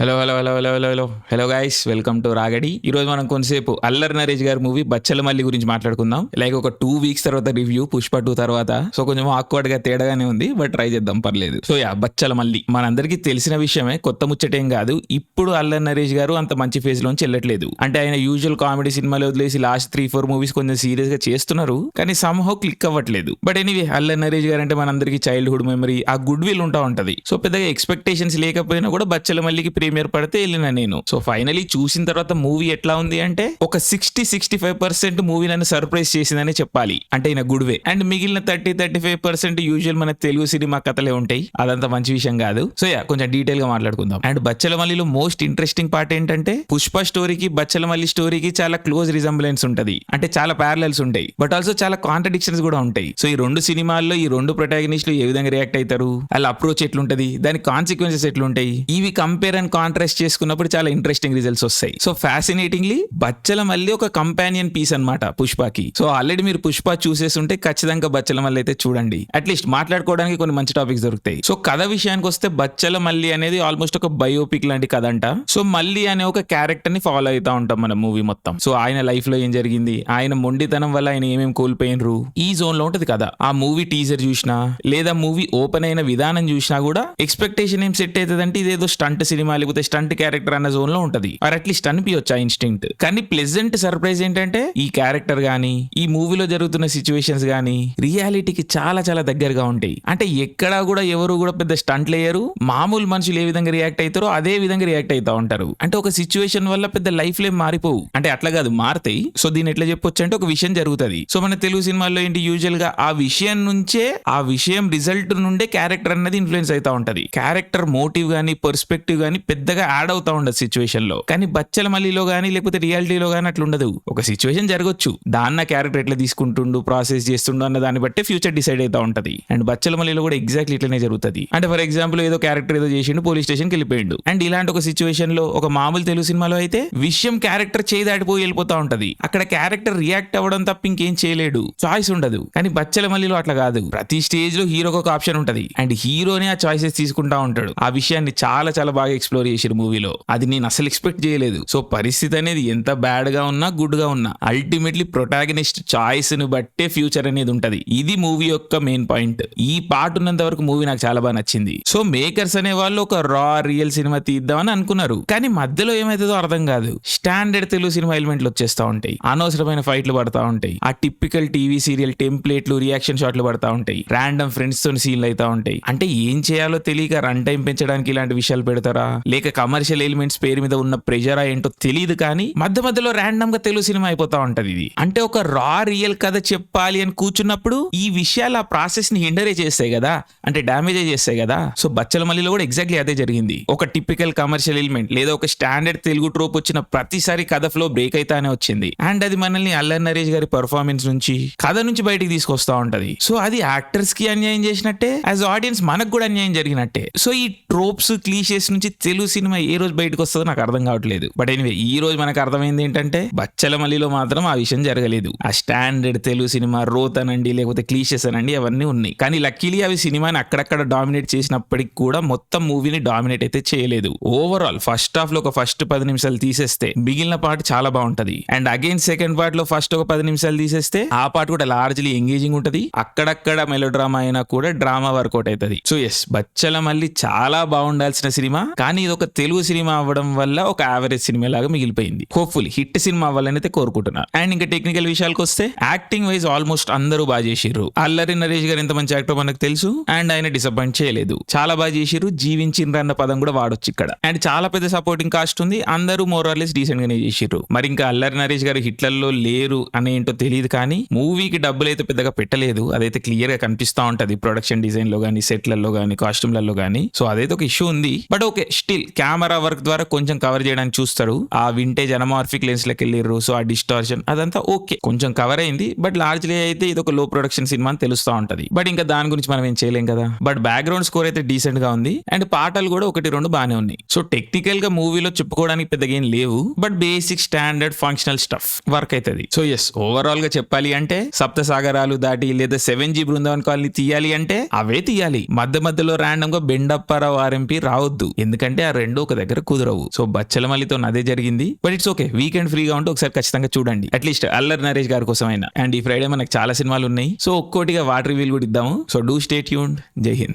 Hello hello hello hello hello hello hello guys, welcome to రాగడి. ఈ రోజు మనం కొంతసేపు అల్లరి నరేష్ గారి మూవీ బచ్చలమల్లి గురించి మాట్లాడుకుందాం. లైక్ ఒక 2 వీక్స్ తర్వాత రివ్యూ పుష్ప 2 తర్వాత. సో కొంచెం ఆక్వర్డ్ గా తేడాగానే ఉంది, బట్ ట్రై చేద్దాం, పర్లేదు. సో బచ్చలమల్లి మనందరికీ తెలిసిన విషయమే, కొత్త ముచ్చటేం కాదు. ఇప్పుడు అల్లరి నరేష్ గారు అంత మంచి ఫేజ్ లోంచి వెళ్ళట్లేదు. అంటే ఆయన యూజువల్ కామెడీ సినిమాలు వదిలేసి లాస్ట్ 3-4 మూవీస్ కొంచెం సీరియస్ గా చేస్తున్నారు, కానీ సమ్హౌ క్లిక్ అవ్వట్లేదు. బట్ ఎనీవే, అల్లరి నరేష్ గారు అంటే మనందరికీ చైల్డ్హుడ్ మెమరీ, ఆ గుడ్ విల్ ఉంటా ఉంటది. సో పెద్దగా ఎక్స్పెక్టేషన్స్ లేకపోయినా కూడా బచ్చలమల్లికి ప్రీమియర్ పడితే వెళ్ళిన నేను. సో ఫైనలీ చూసిన తర్వాత మూవీ ఎట్లా ఉంది అంటే ఒక 60-65% మూవీ నన్ను సర్ప్రైజ్ చేసిందని చెప్పాలి. అంటే ఇన్ గుడ్ వే. అండ్ మిగిలిన 30-35% యూజువల్ మన తెలుగు సినిమా కథలే ఉంటాయి, అదంతా మంచి విషయం కాదు. సో కొంచెం డీటెయిల్ గా మాట్లాడుకుందాం. అండ్ బచ్చలమల్లిలో మోస్ట్ ఇంట్రెస్టింగ్ పార్ట్ ఏంటంటే పుష్ప స్టోరీకి బచ్చలమల్లి స్టోరీకి చాలా క్లోజ్ రిజంబ్లెన్స్ ఉంటది. అంటే చాలా ప్యారలల్స్ ఉంటాయి, బట్ ఆల్సో చాలా కాంట్రడిక్షన్స్ కూడా ఉంటాయి. సో ఈ రెండు సినిమాల్లో ఈ రెండు ప్రొటాగనిస్టులు ఏ విధంగా రియాక్ట్ అవుతారు, వాళ్ళ అప్రోచ్ ఎట్లుంటది, దాని కాన్సిక్వెన్సెస్ ఎట్లుంటాయి, ఇవి కంపేర్ అండ్ కాంట్రాస్ట్ చేసుకున్నప్పుడు చాలా ఇంట్రెస్టింగ్ రిజల్ట్స్ వస్తాయి. సో ఫ్యాసినేటింగ్లీ బచ్చలమల్లి ఒక కంపానియన్ పీస్ అన్నమాట పుష్పకి. సో ఆల్రెడీ మీరు పుష్ప చూసేస్తుంటే ఖచ్చితంగా బచ్చలమల్లి అయితే చూడండి. అట్లీస్ట్ మాట్లాడుకోవడానికి కొన్ని మంచి టాపిక్స్ దొరుకుతాయి. సో కథ విషయానికి వస్తే బచ్చలమల్లి అనేది ఆల్మోస్ట్ ఒక బయోపిక్ లాంటి కథ అంట. సో మల్లి అనే ఒక క్యారెక్టర్ ని ఫాలో అవుతా ఉంటాం మన మూవీ మొత్తం. సో ఆయన లైఫ్ లో ఏం జరిగింది, ఆయన మొండితనం వల్ల ఆయన ఏమేమి కోల్పోయినరు, ఈ జోన్ లో ఉంటది కదా. ఆ మూవీ టీజర్ చూసినా లేదా మూవీ ఓపెన్ అయిన విధానం చూసినా కూడా ఎక్స్పెక్టేషన్ ఏం సెట్ అవుతుంది అంటే ఇదేదో స్టంట్ సినిమా లేకపోతే స్టంట్ క్యారెక్టర్ అన్న జోన్ లో ఉంటది, ఆర్ అట్లీస్ట్ అనిపించచ్చు ఆ ఇన్స్టింక్ట్. కానీ ప్లెజెంట్ సర్ప్రైజ్ ఏంటంటే ఈ క్యారెక్టర్ గానీ ఈ మూవీలో జరుగుతున్న సిచ్యువేషన్స్ గానీ రియాలిటీకి చాలా చాలా దగ్గరగా ఉంటాయి. అంటే ఎక్కడా కూడా ఎవరు కూడా పెద్ద స్టంట్ లేయరు, మామూలు మనుషులు ఏ విధంగా రియాక్ట్ అవుతారో అదే విధంగా రియాక్ట్ అవుతా ఉంటారు. అంటే ఒక సిచ్యువేషన్ వల్ల పెద్ద లైఫ్ లో మారిపోవు, అంటే అట్లా కాదు మారుతాయి. సో దీన్ని ఎట్లా చెప్పొచ్చు అంటే ఒక విషయం జరుగుతుంది. సో మన తెలుగు సినిమాల్లో ఏంటి యూజువల్ గా ఆ విషయం నుంచే ఆ విషయం రిజల్ట్ నుండే క్యారెక్టర్ అన్నది ఇన్ఫ్లుయెన్స్ అవుతా ఉంటది. క్యారెక్టర్ మోటివ్ గానీ పర్స్పెక్టివ్ గానీ పెద్దగా యాడ్ అవుతా ఉండదు సిచ్యువేషన్ లో. కానీ బచ్చలమల్లిలో గానీ లేకపోతే రియాలిటీలో గానీ అట్లా ఉండదు. ఒక సిచ్యువేషన్ జరగొచ్చు, దాన్న క్యారెక్టర్ ఎట్లా తీసుకుంటుండు ప్రాసెస్ చేస్తుండు అన్న దాన్ని బట్టి ఫ్యూచర్ డిసైడ్ అవుతా ఉంటది. అండ్ బచ్చలమల్లిలో కూడా ఎగ్జాక్ట్లీ ఇట్లనే జరుగుతుంది. అంటే ఫర్ ఎగ్జాంపుల్ ఏదో క్యారెక్టర్ ఏదో చేసిండు, పోలీస్ స్టేషన్ కి వెళ్ళిపోయిండు. అండ్ ఇలాంటి ఒక సిచ్యువేషన్ లో ఒక మామూలు తెలుగు సినిమాలో అయితే విషయం క్యారెక్టర్ చేయి దాటిపోయి వెళ్ళిపోతా ఉంటది. అక్కడ క్యారెక్టర్ రియాక్ట్ అవ్వడం తప్ప ఇంకేం చేయలేడు, చాయిస్ ఉండదు. కానీ బచ్చలమల్లిలో అట్లా కాదు. ప్రతి స్టేజ్ లో హీరోకి ఒక ఆప్షన్ ఉంటది అండ్ హీరోనే ఆ చాయిసెస్ తీసుకుంటా ఉంటాడు. ఆ విషయాన్ని చాలా చాలా బాగా ఎక్స్ప్లోర్ చేసారు మూవీలో. అది నేను అసలు ఎక్స్పెక్ట్ చేయలేదు. సో పరిస్థితి అనేది ఎంత బ్యాడ్ గా ఉన్నా గుడ్ గా ఉన్నా అల్టిమేట్లీ ప్రొటాగనిస్ట్ చాయిస్ ని బట్టే ఫ్యూచర్ అనేది ఉంటది. ఇది మూవీ యొక్క మెయిన్ పాయింట్. ఈ పార్ట్ ఉన్నంత వరకు మూవీ నాకు చాలా బాగా నచ్చింది. సో మేకర్స్ అనే వాళ్ళు ఒక రా రియల్ సినిమా తీద్దామని అనుకున్నారు, కానీ మధ్యలో ఏమైతుందో అర్థం కాదు. స్టాండర్డ్ తెలుగు సినిమా ఎలిమెంట్లు వచ్చేస్తా ఉంటాయి, అనవసరమైన ఫైట్లు పడతా ఉంటాయి, ఆ టిపికల్ టీవీ సీరియల్ టెంప్లెట్లు రియాక్షన్ షాట్లు పడతా ఉంటాయి, ర్యాండమ్ ఫ్రెండ్స్ తో సీన్లు అవుతా ఉంటాయి. అంటే ఏం చేయాలో తెలియక రన్ టైం పెంచడానికి ఇలాంటి విషయాలు పెడతారా, లేక కమర్షియల్ ఎలిమెంట్స్ పేరు మీద ఉన్న ప్రెజరా ఏంటో తెలియదు. కానీ మధ్య మధ్యలో ర్యాండమ్ గా తెలుగు సినిమా అయిపోతా ఉంటది. ఇది అంటే ఒక రా రియల్ కథ చెప్పాలి అని కూర్చున్నప్పుడు ఈ విషయాలు ఆ ప్రాసెస్ ని హిండరే చేస్తాయి కదా, అంటే డ్యామేజ్ చేస్తాయి కదా. సో బచ్చలమల్లిలో కూడా ఎగ్జాక్ట్లీ అదే జరిగింది. ఒక టిపికల్ కమర్షియల్ ఎలిమెంట్ లేదా ఒక స్టాండర్డ్ తెలుగు ట్రోప్ వచ్చిన ప్రతిసారి కథ ఫ్లో బ్రేక్ అయితానే వచ్చింది. అండ్ అది మనల్ని అల్లరి నరేష్ గారి పర్ఫార్మెన్స్ నుంచి కథ నుంచి బయటికి తీసుకొస్తా ఉంటది. సో అది యాక్టర్స్ కి అన్యాయం చేసినట్టే, యాజ్ ఆడియన్స్ మనకు కూడా అన్యాయం జరిగినట్టే. సో ఈ ట్రోప్స్ క్లీషేస్ నుంచి తెలుగు సినిమా ఏ రోజు బయటకు వస్తుందో నాకు అర్థం కావట్లేదు. బట్ ఎనీవే ఈ రోజు మనకు అర్థమైంది ఏంటంటే బచ్చలమల్లిలో మాత్రం ఆ విషయం జరగలేదు. ఆ స్టాండర్డ్ తెలుగు సినిమా రోత్ అనండి లేకపోతే క్లీషెస్ అనండి అవన్నీ ఉన్నాయి. కానీ లక్కీలీ అవి సినిమాని అక్కడక్కడ డామినేట్ చేసినప్పటికి కూడా మొత్తం మూవీని డామినేట్ అయితే చేయలేదు. ఓవరాల్ ఫస్ట్ హాఫ్ లో ఒక ఫస్ట్ 10 నిమిషాలు తీసేస్తే మిగిలిన పార్ట్ చాలా బాగుంటది. అండ్ అగైన్ సెకండ్ పార్ట్ లో ఫస్ట్ ఒక 10 నిమిషాలు తీసేస్తే ఆ పార్ట్ కూడా లార్జ్లీ ఎంగేజింగ్ ఉంటది. అక్కడక్కడ మెలో డ్రామా అయినా కూడా డ్రామా వర్కౌట్ అవుతుంది. సో ఎస్, బచ్చలమల్లి చాలా బాగుండాల్సిన సినిమా, కానీ ఇది ఒక తెలుగు సినిమా అవ్వడం వల్ల ఒక యావరేజ్ సినిమా లాగా మిగిలిపోయింది. హోప్ఫుల్లీ హిట్ సినిమా అవ్వాలని అయితే కోరుకుంటున్నా. అండ్ ఇంకా టెక్నికల్ విషయాలకు వస్తే యాక్టింగ్ వైజ్ ఆల్మోస్ట్ అందరూ బాగా చేసిర్రు. అల్లరి నరేష్ గారు ఎంత మంచి యాక్టర్ మనకు తెలుసు, అండ్ ఆయన డిసప్పాయింట్ చేయలేదు, చాలా బాగా చేసిర్రు. జీవించిండ్రు అన్న పదం కూడా వాడొచ్చు ఇక్కడ. అండ్ చాలా పెద్ద సపోర్టింగ్ కాస్ట్ ఉంది, అందరూ మోరార్లెస్ డీసెంట్ గానే చేసిర్రు. మరి ఇంకా అల్లరి నరేష్ గారు హిట్లలో లేరు అని ఏంటో తెలియదు, కానీ మూవీకి డబ్బులు అయితే పెద్దగా పెట్టలేదు, అదైతే క్లియర్ గా కనిపిస్తా ఉంటది ప్రొడక్షన్ డిజైన్ లో గానీ సెట్లలో గానీ కాస్ట్యూమ్లలో గానీ. సో అదైతే ఒక ఇష్యూ ఉంది, but okay still camera work ద్వారా కొంచెం కవర్ చేయడానికి చూస్తారు. ఆ వింటేజ్ అనమార్ఫిక్ లెన్స్ లకి వెళ్ళిర్రు, సో ఆ డిస్టార్షన్ అదంతా ఓకే కొంచెం కవర్ అయింది. బట్ లార్జ్లీ అయితే ఇది ఒక లో ప్రొడక్షన్ సినిమా అని తెలుస్తా ఉంటది. బట్ ఇంకా దాని గురించి మనం ఏం చేయలేం కదా. బట్ బ్యాక్గ్రౌండ్ స్కోర్ అయితే డీసెంట్ గా ఉంది అండ్ పాటలు కూడా 1-2 బానే ఉన్నాయి. సో టెక్నికల్ గా మూవీలో చెప్పుకోవడానికి పెద్దగా ఏం లేవు, but basic standard functional stuff work అవుతుంది. సో ఎస్, ఓవరాల్ గా చెప్పాలి అంటే సప్త సాగరాలు దాటి లేదా 7G బృందావన్ కాలనీ తీయాలి అంటే అవే తీయాలి. మధ్య మధ్యలో ర్యాండమ్ గా బెండప్పారావు ఆర్ఎంపీ రావద్దు, ఎందుకంటే ఆ రెండు రెండు ఒక దగ్గర కుదరవు. సో బచ్చలమల్లితో అదే జరిగింది. బట్ ఇట్స్ ఓకే, వీకెండ్ ఫ్రీగా ఉంటే ఒకసారి ఖచ్చితంగా చూడండి, అట్లీస్ట్ అల్లరి నరేష్ గారి కోసం అయినా. అండ్ ఈ ఫ్రైడే మనకు చాలా సినిమాలు ఉన్నాయి, సో ఒక్కోటిగా వాటర్ రివ్యూలు కూడా ఇద్దాము. So do stay tuned. జై హింద్.